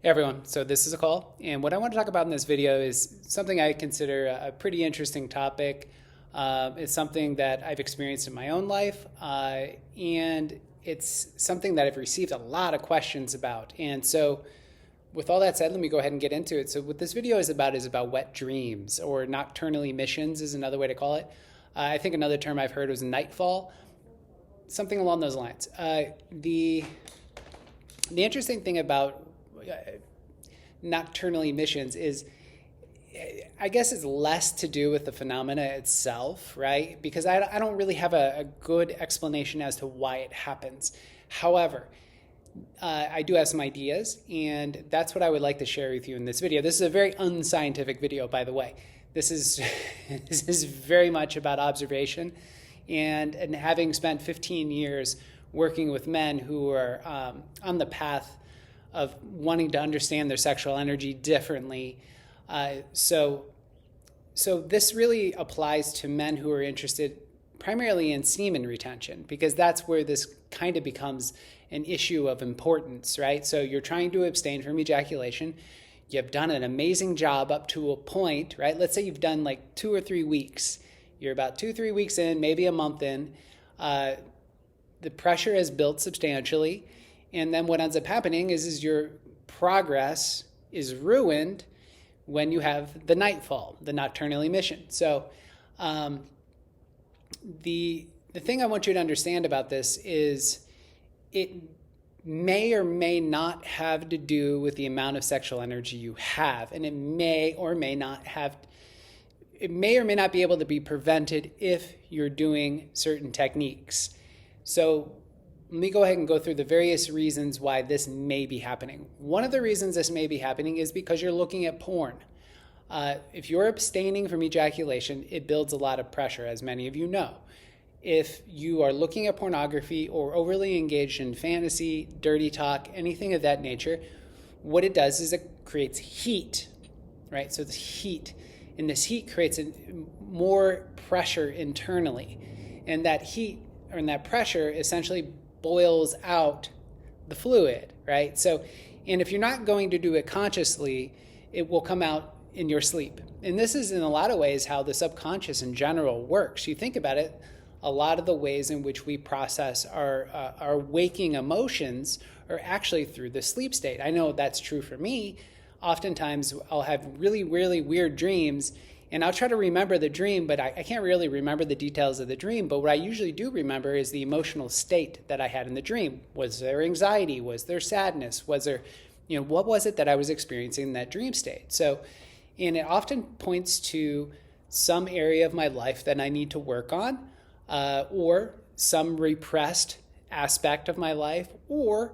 Hey everyone, so this is a call, and what I want to talk about in this video is something I consider a pretty interesting topic. It's something that I've experienced in my own life, and it's something that I've received a lot of questions about. And so, with all that said, let me go ahead and get into it. So, what this video is about wet dreams, or nocturnal emissions is another way to call it. I think another term I've heard was nightfall, something along those lines. The interesting thing about nocturnal emissions is, I guess, it's less to do with the phenomena itself, right? Because I don't really have a good explanation as to why it happens. However, I do have some ideas, and that's what I would like to share with you in this video. This is a very unscientific video, by the way. This is this is very much about observation, and having spent 15 years working with men who are on the path of wanting to understand their sexual energy differently. So this really applies to men who are interested primarily in semen retention, because that's where this kind of becomes an issue of importance, right? So you're trying to abstain from ejaculation. You've done an amazing job up to a point, right? Let's say you've done like 2 or 3 weeks. You're about 2-3 weeks in, maybe a month in. The pressure has built substantially. And then what ends up happening is your progress is ruined when you have the nightfall, the nocturnal emission. So the thing I want you to understand about this is it may or may not have to do with the amount of sexual energy you have, and it may or may not be able to be prevented if you're doing certain techniques. So let me go ahead and go through the various reasons why this may be happening. One of the reasons this may be happening is because you're looking at porn. If you're abstaining from ejaculation, it builds a lot of pressure, as many of you know. If you are looking at pornography or overly engaged in fantasy, dirty talk, anything of that nature, what it does is it creates heat, right? So it's heat, and this heat creates more pressure internally. And that heat and that pressure essentially boils out the fluid, right? So, and if you're not going to do it consciously, it will come out in your sleep. And this is in a lot of ways how the subconscious in general works. You think about it, a lot of the ways in which we process our waking emotions are actually through the sleep state. I know that's true for me. Oftentimes I'll have really, really weird dreams, and I'll try to remember the dream, but I can't really remember the details of the dream. But what I usually do remember is the emotional state that I had in the dream. Was there anxiety? Was there sadness? Was there, what was it that I was experiencing in that dream state? So, and it often points to some area of my life that I need to work on, or some repressed aspect of my life, or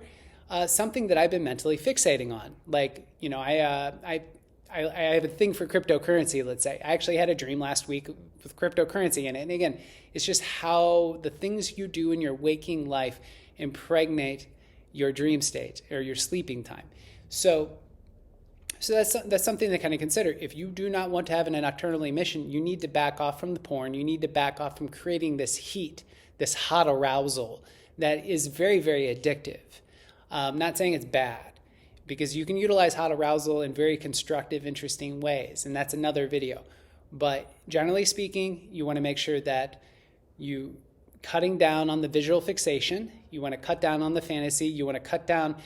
something that I've been mentally fixating on. Like, I have a thing for cryptocurrency, let's say. I actually had a dream last week with cryptocurrency in it. And again, it's just how the things you do in your waking life impregnate your dream state or your sleeping time. So that's something to kind of consider. If you do not want to have a nocturnal emission, you need to back off from the porn. You need to back off from creating this heat, this hot arousal that is very, very addictive. I'm not saying it's bad, because you can utilize hot arousal in very constructive, interesting ways, and that's another video. But generally speaking, you want to make sure that you cutting down on the visual fixation. You want to cut down on the fantasy. You want to cut down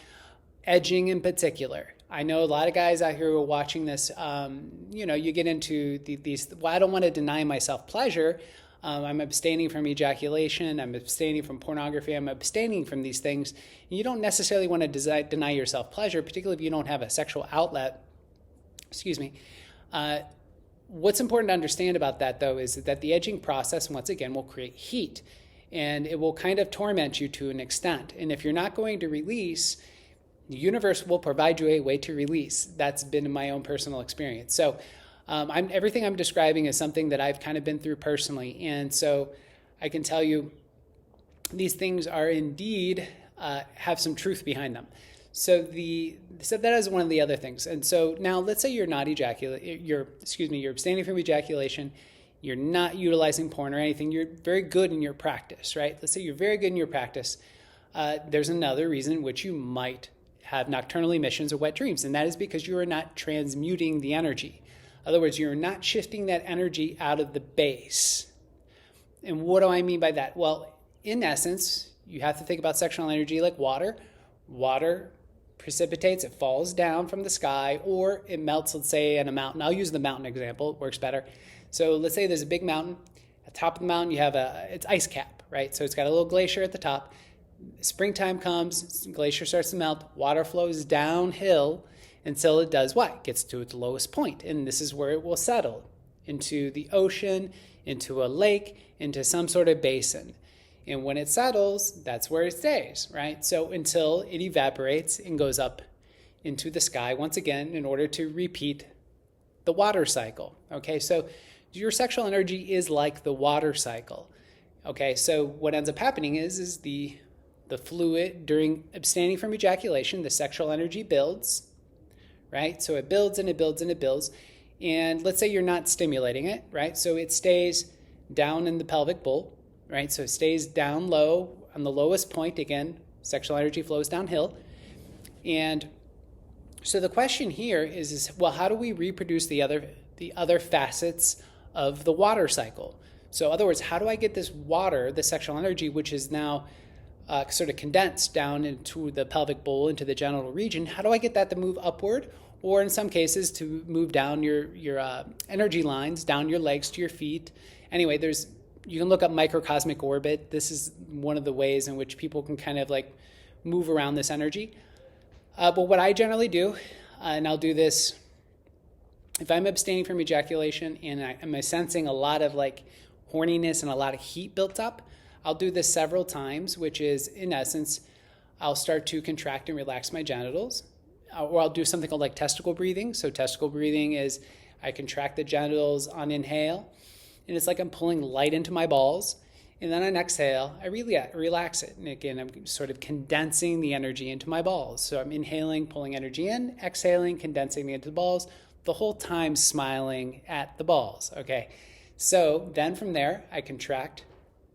edging in particular. I know a lot of guys out here who are watching this, you get into these, well, I don't want to deny myself pleasure. I'm abstaining from ejaculation. I'm abstaining from pornography. I'm abstaining from these things. You don't necessarily want to deny yourself pleasure, particularly if you don't have a sexual outlet. Excuse me. What's important to understand about that, though, is that the edging process, once again, will create heat. And it will kind of torment you to an extent. And if you're not going to release, the universe will provide you a way to release. That's been my own personal experience. So everything I'm describing is something that I've kind of been through personally. And so I can tell you these things are indeed have some truth behind them. So that is one of the other things. And so now let's say you're not you're abstaining from ejaculation. You're not utilizing porn or anything. You're very good in your practice, right? Let's say you're very good in your practice. There's another reason which you might have nocturnal emissions or wet dreams, and that is because you are not transmuting the energy. In other words, you're not shifting that energy out of the base. And what do I mean by that? Well, in essence, you have to think about sexual energy like water. Water precipitates, it falls down from the sky, or it melts, let's say, in a mountain. I'll use the mountain example, it works better. So let's say there's a big mountain. At the top of the mountain, you have it's ice cap, right? So it's got a little glacier at the top. Springtime comes, glacier starts to melt, water flows downhill until it does what? It gets to its lowest point, and this is where it will settle into the ocean, into a lake, into some sort of basin. And when it settles, that's where it stays, right? So until it evaporates and goes up into the sky once again in order to repeat the water cycle, okay? So your sexual energy is like the water cycle, okay? So what ends up happening is the fluid during abstaining from ejaculation, the sexual energy builds, right? So it builds and it builds and it builds. And let's say you're not stimulating it, right? So it stays down in the pelvic bowl, right? So it stays down low on the lowest point. Again, sexual energy flows downhill. And so the question here is well, how do we reproduce the other facets of the water cycle? So in other words, how do I get this water, the sexual energy, which is now sort of condensed down into the pelvic bowl, into the genital region, how do I get that to move upward? Or in some cases to move down your energy lines, down your legs to your feet. Anyway, you can look up microcosmic orbit. This is one of the ways in which people can kind of like move around this energy. But what I generally do, and I'll do this if I'm abstaining from ejaculation and I'm sensing a lot of like horniness and a lot of heat built up, I'll do this several times, which is, in essence, I'll start to contract and relax my genitals, or I'll do something called like testicle breathing. So testicle breathing is I contract the genitals on inhale, and it's like I'm pulling light into my balls, and then on exhale, I really relax it. And again, I'm sort of condensing the energy into my balls. So I'm inhaling, pulling energy in, exhaling, condensing it into the balls, the whole time smiling at the balls, okay? So then from there, I contract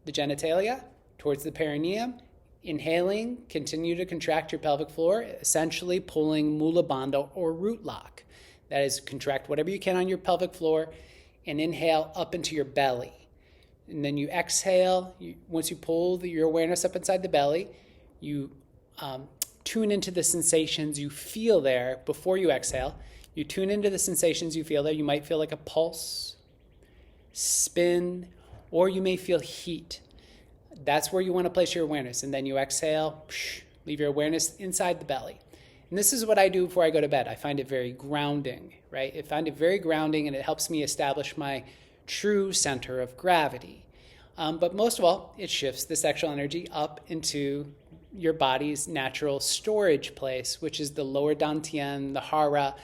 the genitalia towards the perineum, inhaling, continue to contract your pelvic floor, essentially pulling mula bandha or root lock. That is, contract whatever you can on your pelvic floor and inhale up into your belly. And then you exhale. Once you pull your awareness up inside the belly, you tune into the sensations you feel there before you exhale. You tune into the sensations you feel there. You might feel like a pulse, spin, or you may feel heat. That's where you want to place your awareness. And then you exhale, leave your awareness inside the belly. And this is what I do before I go to bed. I find it very grounding, right? I find it very grounding, and it helps me establish my true center of gravity. But most of all, it shifts the sexual energy up into your body's natural storage place, which is the lower dantian, the hara,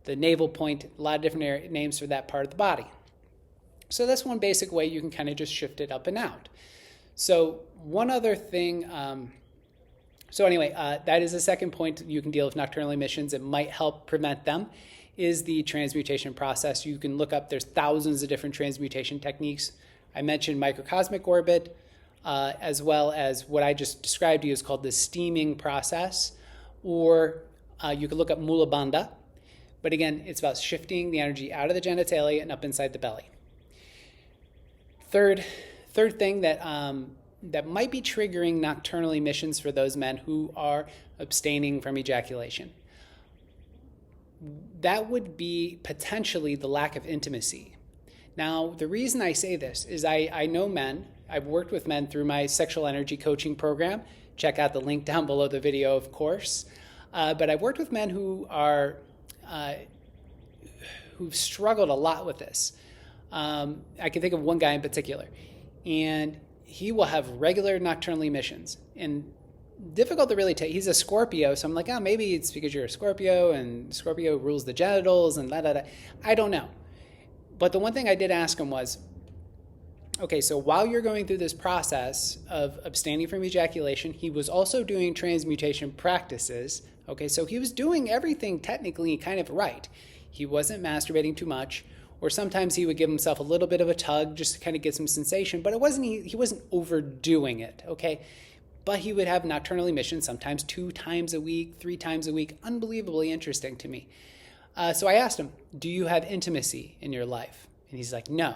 the navel point, a lot of different names for that part of the body. So that's one basic way you can kind of just shift it up and out. So one other thing, that is the second point you can deal with nocturnal emissions. It might help prevent them, is the transmutation process. You can look up, there's thousands of different transmutation techniques. I mentioned microcosmic orbit, as well as what I just described to you is called the steaming process, or you can look up mula bandha. But again, it's about shifting the energy out of the genitalia and up inside the belly. Third thing that might be triggering nocturnal emissions for those men who are abstaining from ejaculation. That would be potentially the lack of intimacy. Now, the reason I say this is I know men. I've worked with men through my sexual energy coaching program. Check out the link down below the video, of course. But I've worked with men who've struggled a lot with this. I can think of one guy in particular, and he will have regular nocturnal emissions, and difficult to really take. He's a Scorpio, so I'm like, maybe it's because you're a Scorpio, and Scorpio rules the genitals, and da. I don't know. But the one thing I did ask him was, okay, so while you're going through this process of abstaining from ejaculation, he was also doing transmutation practices. Okay, so he was doing everything technically kind of right. He wasn't masturbating too much, or sometimes he would give himself a little bit of a tug just to kind of get some sensation, but he wasn't overdoing it, okay? but he would have nocturnal emissions, sometimes 2 times a week, 3 times a week. Unbelievably interesting to me. So I asked him, do you have intimacy in your life? And he's like, no.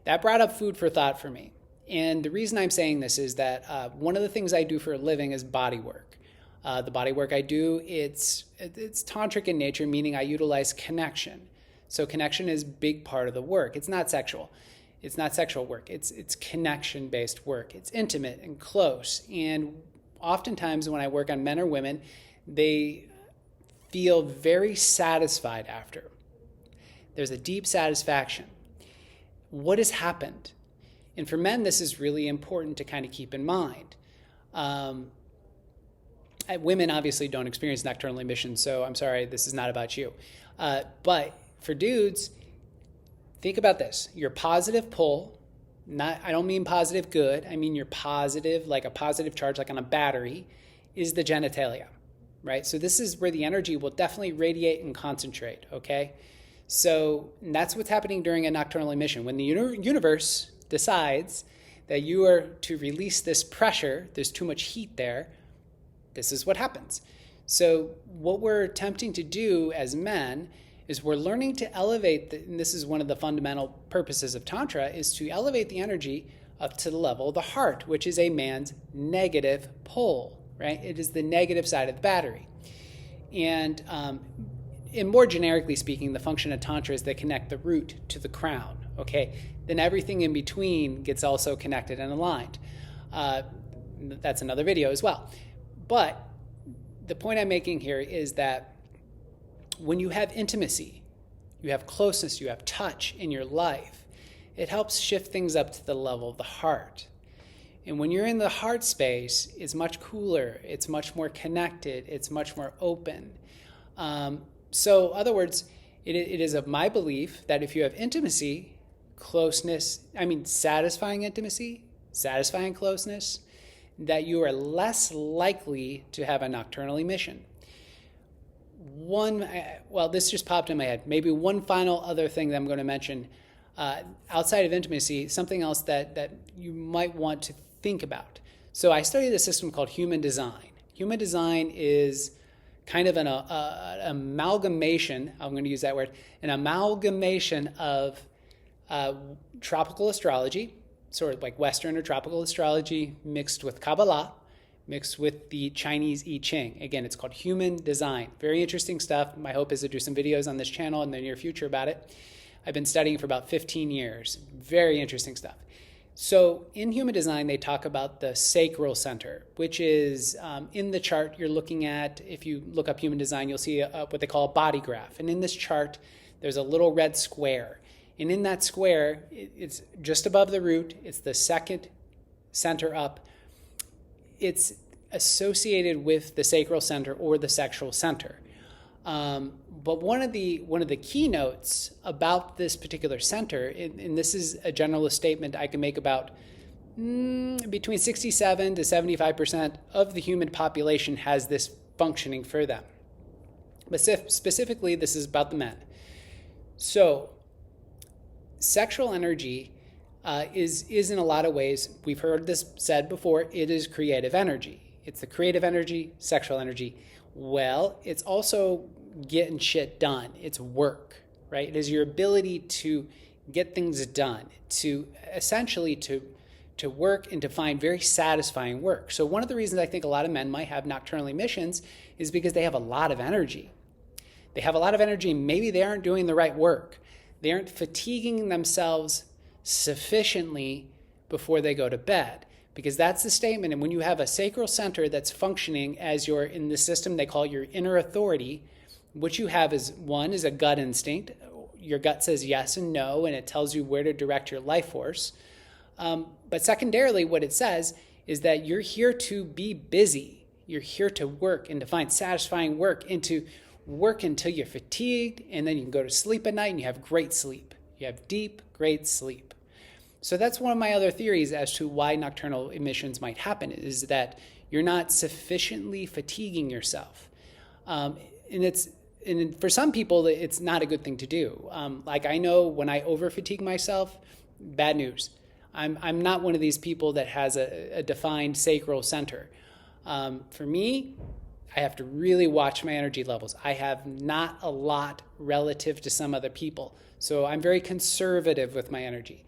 That brought up food for thought for me. And the reason I'm saying this is that one of the things I do for a living is body work. The body work I do, it's tantric in nature, meaning I utilize connection. So connection is a big part of the work. It's not sexual. It's not sexual work. It's connection-based work. It's intimate and close. And oftentimes when I work on men or women, they feel very satisfied after. There's a deep satisfaction. What has happened? And for men, this is really important to kind of keep in mind. Women obviously don't experience nocturnal emissions, so I'm sorry, this is not about you. But for dudes, think about this. Your positive pull, I don't mean positive good, I mean your positive, like a positive charge, like on a battery, is the genitalia, right? So this is where the energy will definitely radiate and concentrate, okay? So that's what's happening during a nocturnal emission. When the universe decides that you are to release this pressure, there's too much heat there, this is what happens. So what we're attempting to do as men is we're learning to elevate, and this is one of the fundamental purposes of Tantra, is to elevate the energy up to the level of the heart, which is a man's negative pole, right? It is the negative side of the battery. And more generically speaking, the function of Tantra is to connect the root to the crown, okay? Then everything in between gets also connected and aligned. That's another video as well. But the point I'm making here is that when you have intimacy, you have closeness, you have touch in your life, it helps shift things up to the level of the heart. And when you're in the heart space, it's much cooler, it's much more connected, it's much more open. So, in other words, it is of my belief that if you have intimacy, satisfying intimacy, satisfying closeness, that you are less likely to have a nocturnal emission. This just popped in my head. Maybe one final other thing that I'm going to mention, outside of intimacy, something else that you might want to think about. So I studied a system called human design. Human design is kind of an amalgamation, I'm going to use that word, an amalgamation of tropical astrology, sort of like Western or tropical astrology mixed with Kabbalah, mixed with the Chinese I Ching. Again, it's called human design. Very interesting stuff. My hope is to do some videos on this channel in the near future about it. I've been studying for about 15 years. Very interesting stuff. So in human design, they talk about the sacral center, which is in the chart you're looking at. If you look up human design, you'll see what they call a body graph. And in this chart, there's a little red square. And in that square, it's just above the root. It's the second center up. It's associated with the sacral center or the sexual center. But one of the keynotes about this particular center, and this is a generalist statement I can make about between 67 to 75% of the human population has this functioning for them. But specifically, this is about the men. So sexual energy is in a lot of ways, we've heard this said before, it is creative energy. It's the creative energy, sexual energy. Well, it's also getting shit done. It's work, right? It is your ability to get things done, to essentially to work and to find very satisfying work. So one of the reasons I think a lot of men might have nocturnal emissions is because they have a lot of energy. They have a lot of energy, and maybe they aren't doing the right work. They aren't fatiguing themselves sufficiently before they go to bed, because that's the statement. And when you have a sacral center that's functioning as your, in the system they call your inner authority, what you have is, one is a gut instinct. Your gut says yes and no, and it tells you where to direct your life force. But secondarily, what it says is that you're here to be busy. You're here to work and to find satisfying work and to work until you're fatigued, and then you can go to sleep at night and you have great sleep. You have deep, great sleep. So that's one of my other theories as to why nocturnal emissions might happen, is that you're not sufficiently fatiguing yourself. And for some people, it's not a good thing to do. Like I know when I over fatigue myself, bad news. I'm not one of these people that has a defined sacral center. For me, I have to really watch my energy levels. I have not a lot relative to some other people. So I'm very conservative with my energy.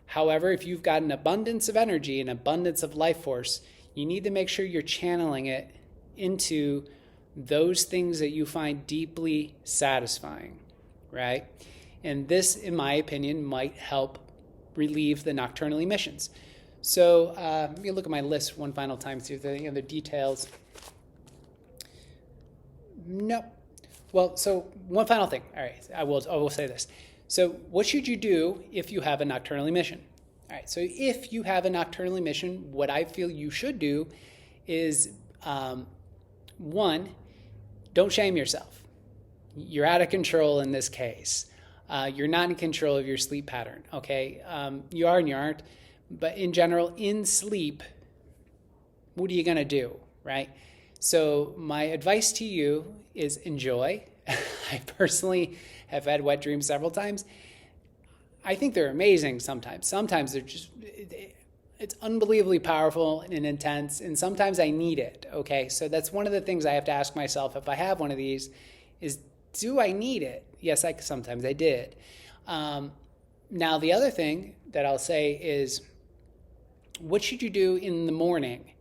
However, if you've got an abundance of energy, an abundance of life force, you need to make sure you're channeling it into those things that you find deeply satisfying, right? And this, in my opinion, might help relieve the nocturnal emissions. So let me look at my list one final time, see if there are any other details. Nope. Well, so one final thing. All right, I will say this. So what should you do if you have a nocturnal emission? All right, so if you have a nocturnal emission, what I feel you should do is, one, don't shame yourself. You're out of control in this case. You're not in control of your sleep pattern, okay? You are and you aren't. But in general, in sleep, what are you going to do, right? So my advice to you is enjoy. I personally have had wet dreams several times. I think they're amazing sometimes. Sometimes they're just, it's unbelievably powerful and intense, and sometimes I need it, okay? So that's one of the things I have to ask myself if I have one of these is, do I need it? Yes, sometimes I did. Now, the other thing that I'll say is, what should you do in the morning?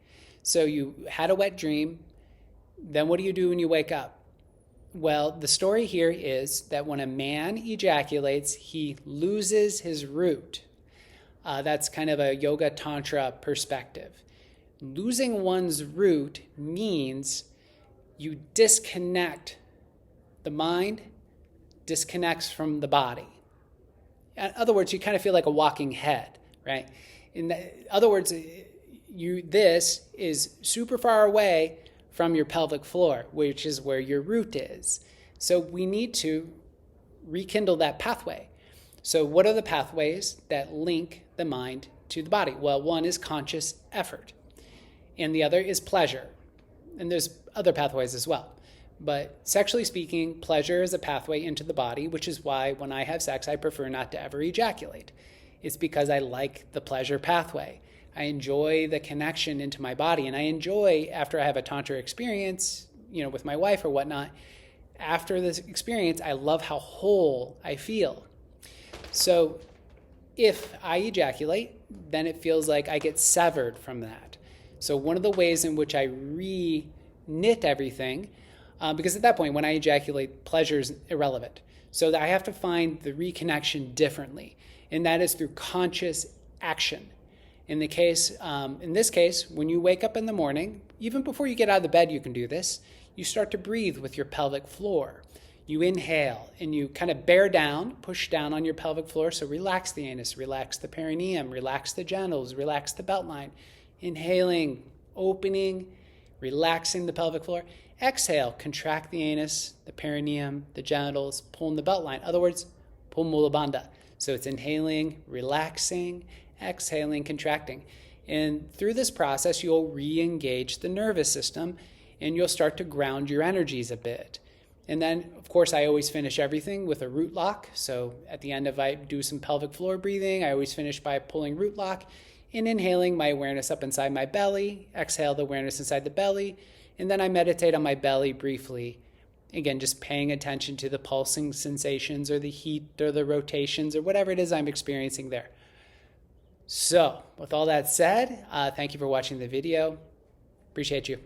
So you had a wet dream, then what do you do when you wake up? Well, the story here is that when a man ejaculates, he loses his root. That's kind of a yoga tantra perspective. Losing one's root means you disconnect. The mind disconnects from the body. In other words, you kind of feel like a walking head, right? In other words, this is super far away from your pelvic floor, which is where your root is. So we need to rekindle that pathway. So what are the pathways that link the mind to the body? Well, one is conscious effort, and the other is pleasure. And there's other pathways as well. But sexually speaking, pleasure is a pathway into the body, which is why when I have sex, I prefer not to ever ejaculate. It's because I like the pleasure pathway. I enjoy the connection into my body, and I enjoy, after I have a tantra experience, with my wife or whatnot, after this experience, I love how whole I feel. So if I ejaculate, then it feels like I get severed from that. So one of the ways in which I re-knit everything, because at that point, when I ejaculate, pleasure is irrelevant. So that I have to find the reconnection differently, and that is through conscious action. In this case, when you wake up in the morning, even before you get out of the bed, you can do this. You start to breathe with your pelvic floor. You inhale and you kind of bear down, push down on your pelvic floor. So relax the anus, relax the perineum, relax the genitals, relax the belt line. Inhaling, opening, relaxing the pelvic floor. Exhale, contract the anus, the perineum, the genitals, pulling the belt line. In other words, pull mula bandha. So it's inhaling, relaxing, exhaling, contracting. And through this process, you'll re-engage the nervous system and you'll start to ground your energies a bit. And then, of course, I always finish everything with a root lock. So at the end, if I do some pelvic floor breathing, I always finish by pulling root lock and inhaling my awareness up inside my belly, exhale the awareness inside the belly, and then I meditate on my belly briefly. Again, just paying attention to the pulsing sensations or the heat or the rotations or whatever it is I'm experiencing there. So with all that said, thank you for watching the video. Appreciate you.